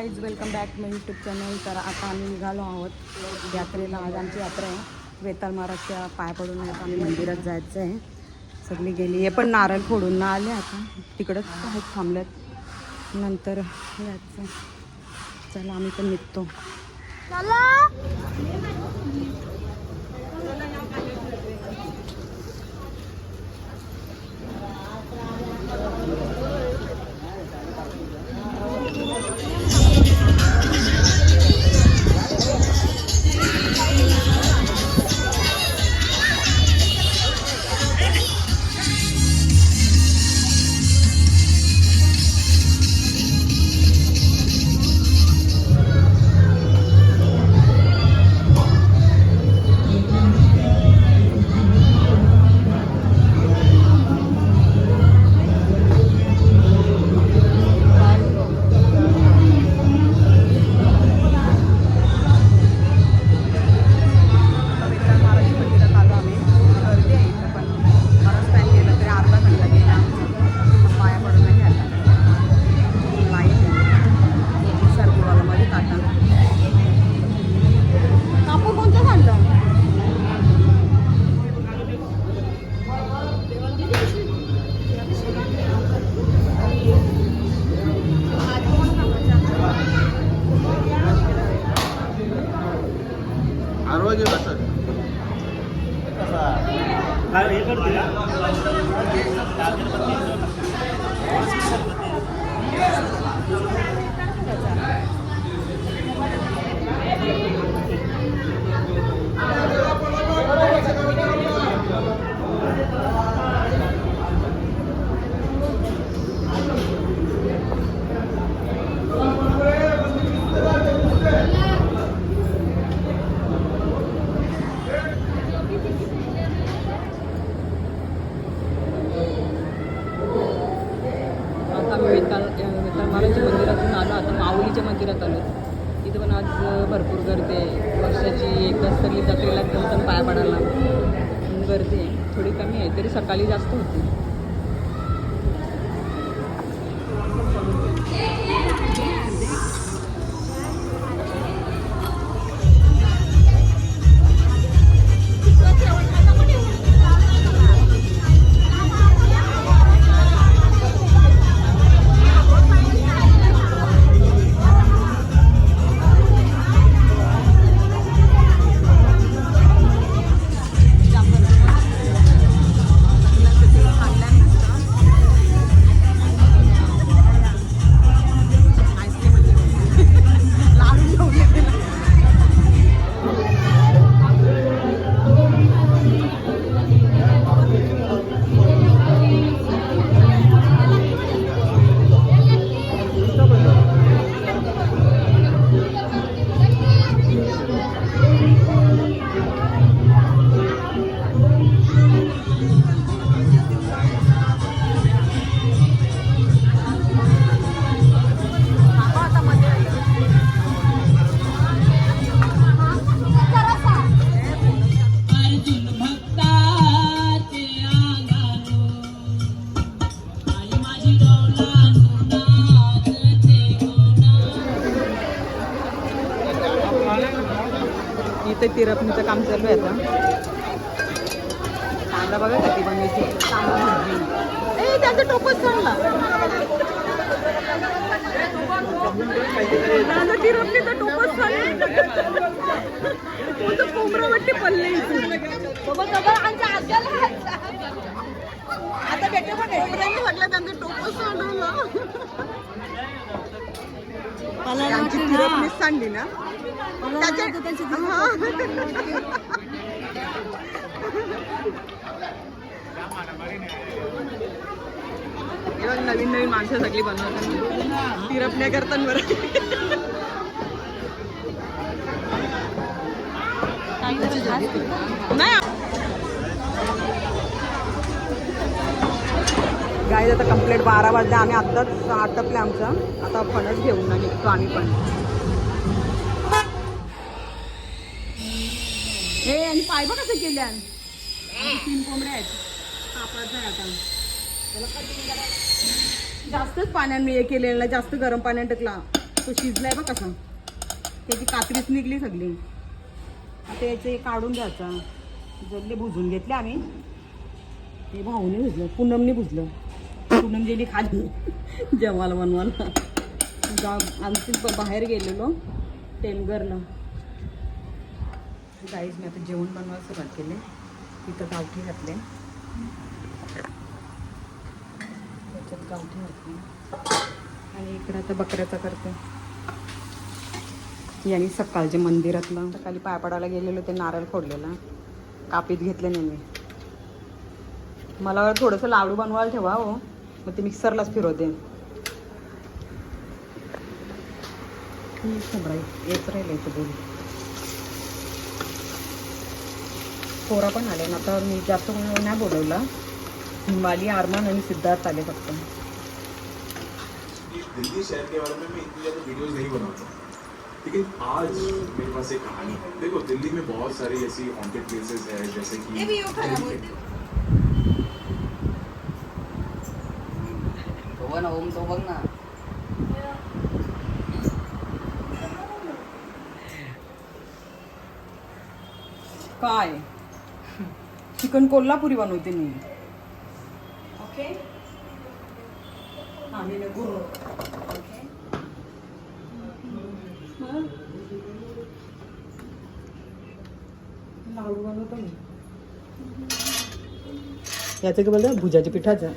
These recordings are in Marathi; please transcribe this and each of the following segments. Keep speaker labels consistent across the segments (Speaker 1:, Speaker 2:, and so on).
Speaker 1: गाईज, वेलकम बॅक माय यूट्यूब चॅनल. तर आता आम्ही निघालो आहोत यात्रेला. आज आमची यात्रा आहे. वेताळ महाराजच्या पाय पडून आम्ही मंदिरात जायचं आहे. सगळी गेली. हे पण नारळ फोडून ना आले. आता तिकडंच आहेत थांबल्यात. नंतर यायचं. चला आम्ही पण निघतो. महाराजच्या मंदिरातून आलो. आता माऊलीच्या मंदिरात आलो. इथं पण आज भरपूर गर्दी आहे. वर्षाची एकदाच तरी जत्रेला एकदम पाया पडायला गर्दी आहे. थोडी कमी आहे तरी सकाळी जास्त होती. इथे तिरपणीचं काम चालू आहे आता. कांदा बघा कधी बनवायची. त्याचं टोपच चांगला. तिरपणीचं टोपच कोंबरावरती पडले. आता भेटे पण म्हटलं त्यांचं टोपच सांडवलं. आमची तिरपणीच सांडली ना. नवीन नवीन माणसं सगळी बनवतात. तिरपण्या करतात बरं. नाही गाईज आता कंप्लीट 12 वाजले. आम्ही आत्ताच आटपले आमचं. आता फणस घेऊन ना निघतो आम्ही पण. हे आणि पाय बघ कसं केल्या. 3 कोंबड्या आहेत. सापडत नाही आता. जास्तच पाण्याने हे केलेलं, जास्त गरम पाण्यात टाकला. तो शिजलाय बघ कसा, त्याची कात्रीच निघली सगळी. आता याचे काढून घ्यायचा. जल्ले भुजून घेतले आम्ही. हे भाऊने भुजलं, पूनमने भुजलं. पूनम गेली खाली जेवायला बनवायला. आमची बाहेर गेलेलो टेमघरला. गाईज मी आता जेवण बनवायला सुरुवात केली. तिथं गावठी घातले, त्याच्यात गावठी घातले आणि इकडं आता बकऱ्याचा करते. यांनी सकाळचे मंदिरातलं सकाळी पाय पडायला गेलेलो, ते नारळ फोडलेला कापीत घेतले नाही मी. मला थोडंसं लाडू बनवायला ठेवा हो, मग ते मिक्सरलाच फिरवते. येत राहिलं इथं बोल. पोरा पण आले ना, आता मी जास्त कोणी नाही बोलवला. हिमाली, आरमान आणि सिद्धार्थ आले फक्त.
Speaker 2: दिल्ली शहर के बारे में मैं इतनी ज़्यादा वीडियोस नहीं बनाता, लेकिन आज मेरे पास एक कहानी है. देखो दिल्ली में बहुत सारी ऐसी हॉन्टेड प्लेसेस है, जैसे कि
Speaker 3: तो बघ ना.
Speaker 1: काय चिकन कोल्हापुरी बनवते मी. ओके आम्ही गुरु. ओके लाडू बनवतो मी. याचं काय बोलतं, भुजाच्या पिठाचं,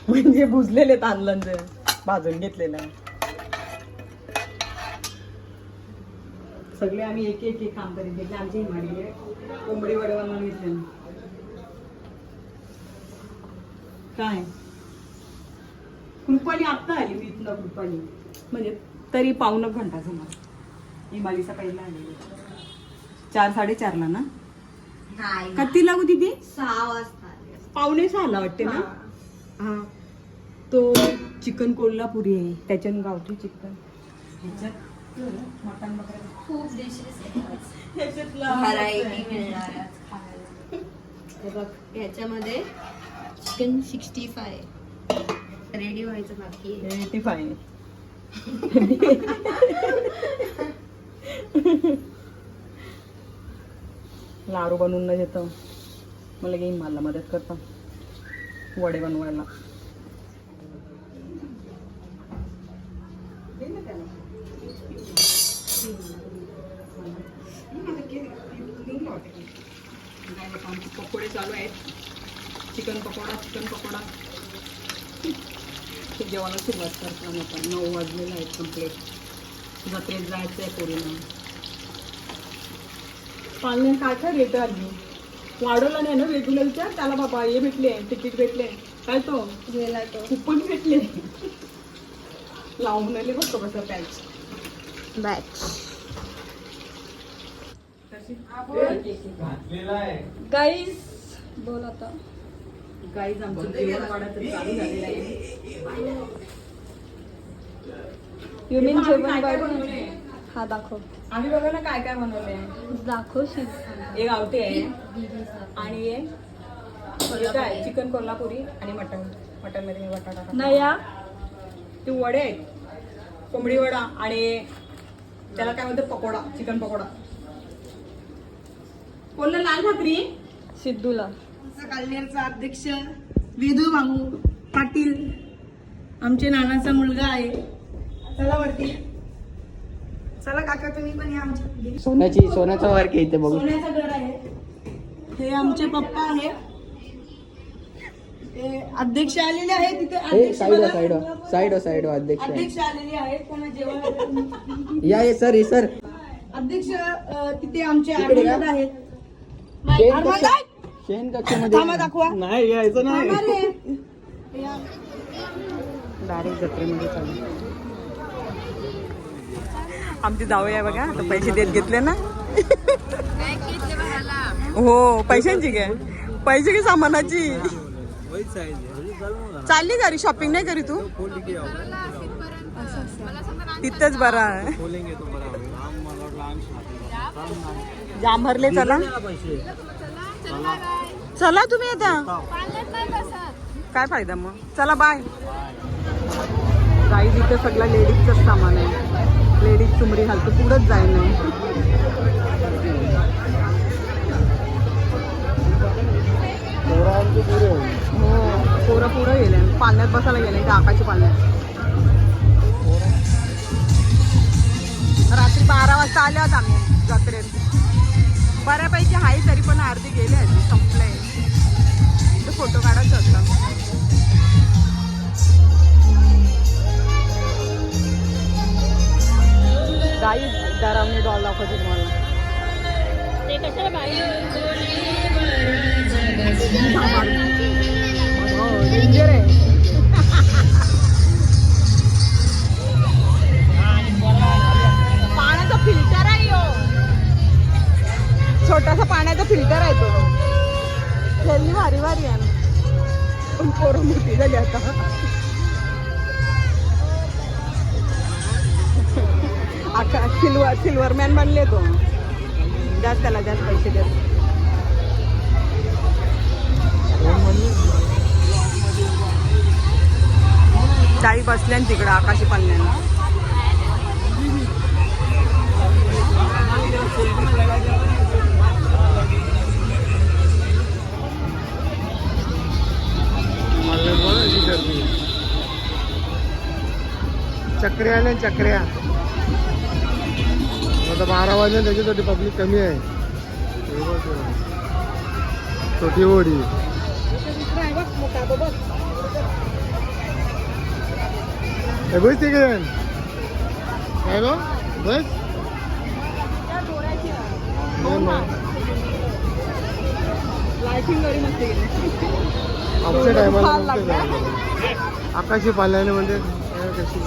Speaker 1: म्हणजे भुजलेले तांदळांचं भाजून घेतलेलं. सगळे आम्ही एक एक एक काम करीत घेतले. आमची हिमाली कोंबडी वडे बनवून घेतले. काय कृपाली आत्ता आली मी इथलं. कृपाली म्हणजे तरी पाऊण घंटा झाला. हिमाली सकाळीला आलेली 4-4:30 ना. किती लागू तिथे
Speaker 3: 6 वाजता.
Speaker 1: 5:45 वाटते ना. हा तो चिकन कोल्हापुरी आहे, त्याच्यानं गावठी चिकन. ह्याच्यात मटण वगैरे
Speaker 3: खूप डिशेस
Speaker 1: ह्याच्यात
Speaker 3: व्हरायटी मिळणार आज खायला. हे बघ ह्याच्यामध्ये चिकन 65 रेडी व्हायचं बाकी आहे.
Speaker 1: 85. लाडू बनवून न देतं मला घेईन, मला मदत करता वडे बनवायला. पकोडे चालू आहेत. चिकन पकोडा ते जेवायला सुरुवात करतो आम्ही आता. 9 वाजलेले आहेत कम्प्लीट. जत्रेत जायचं आहे पोरीला. पालने काय काय रेट आली वाढवला नाही ना रेग्युलरच्या. त्याला बाबा हे भेटले, तिकीट भेटले, काय तो
Speaker 3: गेला तो
Speaker 1: कुपन भेटले. लावून आले बघतो कसं पॅच
Speaker 3: बॅच. गाईज बोल आता.
Speaker 1: गाईज आमचं जेवण वाढत चालू झालेलं आहे.
Speaker 3: यू मीन जेवण
Speaker 1: काय काय
Speaker 3: वाढ.
Speaker 1: बनवले
Speaker 3: हा दाखव.
Speaker 1: आम्ही बघा ना काय काय बनवले.
Speaker 3: दाखवशील.
Speaker 1: एक गावठी आहे आणि एक काय चिकन कोल्हापुरी आणि मटन. मटनमध्ये मी बटाटा टाकला.
Speaker 3: नाही या
Speaker 1: ते वडे आहेत, कोंबडी वडा आणि त्याला काय म्हणतात पकोडा, चिकन पकोडा. कोणला लाल भाकरी
Speaker 3: सिद्धूला.
Speaker 4: कल्याणचा अध्यक्ष वेदू भाऊ पाटील आमचे नानाचा मुलगा आहे. चला वरती चला काका तुम्ही पण या आमच्या घरी.
Speaker 5: सोन्याचा वर्क आहे इथे बघू.
Speaker 4: सोन्याचं घर आहे. हे आमचे पप्पा आहे. ते अध्यक्ष आलेले आहेत तिथे. अध्यक्ष
Speaker 5: साईड अध्यक्ष
Speaker 4: अध्यक्ष आलेले आहेत. कोणा जेवण
Speaker 5: या सर सर.
Speaker 4: अध्यक्ष तिथे आमचे
Speaker 5: तिकडे का?
Speaker 4: आर्मीला आहेत.
Speaker 5: शेण कक्षामध्ये
Speaker 4: थांबा दाखवा.
Speaker 5: नाही यायचं नाही.
Speaker 1: डायरेक्ट जत्रेमध्ये चालू. आमची जावई आहे बघा, आता पैसे देत घेतले ना. हो पैशांची काय, पैसे की सामानाची. चालली घरी शॉपिंग नाही करी तू. तिथंच बरा आहे. जाम भरले. चला चला तुम्ही आता काय फायदा मग. चला बाय. गाईज इथे सगळं लेडीजचंच सामान आहे. लेडीज चुमरी घालतो पुढंच जाईल नाही. हो पोरं पुढं गेले पाण्यात बसायला गेले त्या आकाशी पाण्यात. रात्री 12 वाजता आले होत आम्ही जत्रेत. बऱ्यापैकी आहे तरी पण अर्धी गेले आधी संपलंय. तर फोटो काढायचा होता. गाई दरावने डॉल दाखवते तुम्हाला.
Speaker 3: ते कशाला बाई
Speaker 1: डेंजर आहे. पाण्याचा फिल्टर आहे यो. छोटासा पाण्याचा फिल्टर आहे तो. खेळली भारी भारी आहे पण पोरं मोठी झाली आता. सिल्वर मॅन बनले तो. जास्त त्याला जास्त पैसे देत. ताई बसल्या तिकडं आकाशी पाण्याला.
Speaker 5: चक्र्या आल्या चक्र्या. आता 12 वाजले त्याच्यासाठी पब्लिक कमी आहे. छोटी होडी बस ते काय गो बस
Speaker 1: लायटिंग वरी मस्त गेली.
Speaker 5: आमच्या टायमाला आकाशी पाल्याने म्हणजे कशी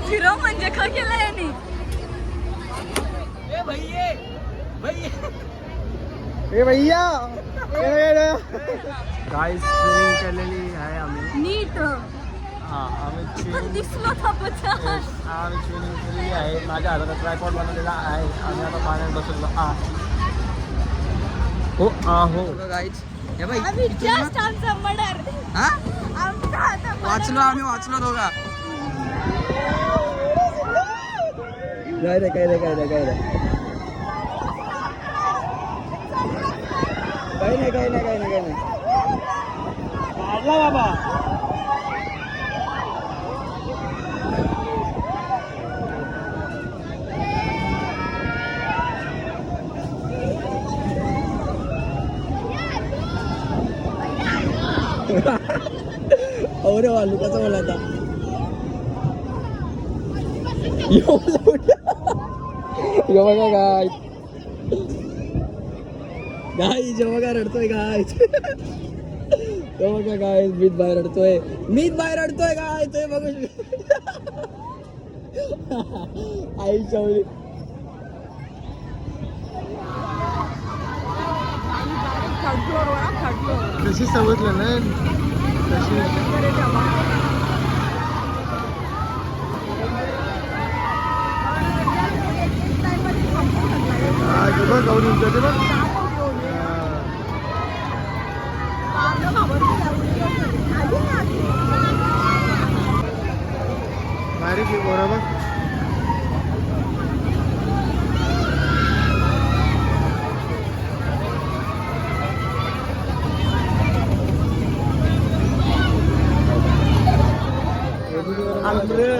Speaker 3: फिरव म्हणजे का केलं यांनी.
Speaker 5: ए भैया गाईस स्विमिंग केलेली आहे आम्ही.
Speaker 3: नीट
Speaker 5: हा आम्ही
Speaker 3: दिसलो था
Speaker 5: आम्ही स्विमिंग केलेली आहे. माझ्या हातात ट्रायपॉड बनवलेला आहे. आम्ही आता पाण्यात बसलो. हो गाईज हे बाई
Speaker 3: आमचा मर्डर.
Speaker 5: वाचलो आम्ही वाचलो दोघा. काय रे काही नाही काढला बाबा. अरे वालू कसा बोला आता. यो बघा गाय जेव्हा काय रडतोय गाय. बघा गाय मीत बाहेर रडतोय गाय. ते बघू आई चवली कशी समजलं ना बारीक बरोबर.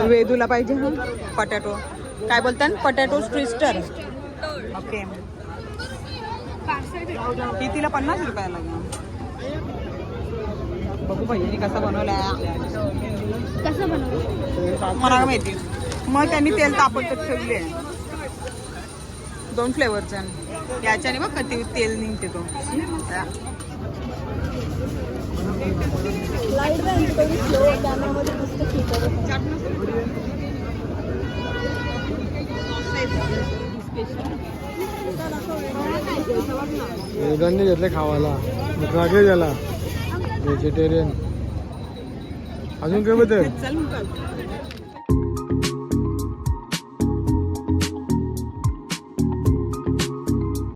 Speaker 1: वेदूला पाहिजे हा पटॅटो. काय बोलतात पटॅटो ट्विस्टर. ओके ही तिला 50 रुपयाला लागेल. बघू भैयानी कसा बनवला.
Speaker 3: कसं बनवलं
Speaker 1: मला माहिती. मग त्यांनी तेल तापत ठेवले 2 फ्लेवरचा. याच्याने बघ कधी तेल निघते तो.
Speaker 3: लाईट राहील तरी स्लो कॅमेरामध्ये मस्त
Speaker 5: वेदांनी घेतले खावायला. रागे झाला व्हेजिटेरियन. अजून काय बद्दल
Speaker 1: चल मग.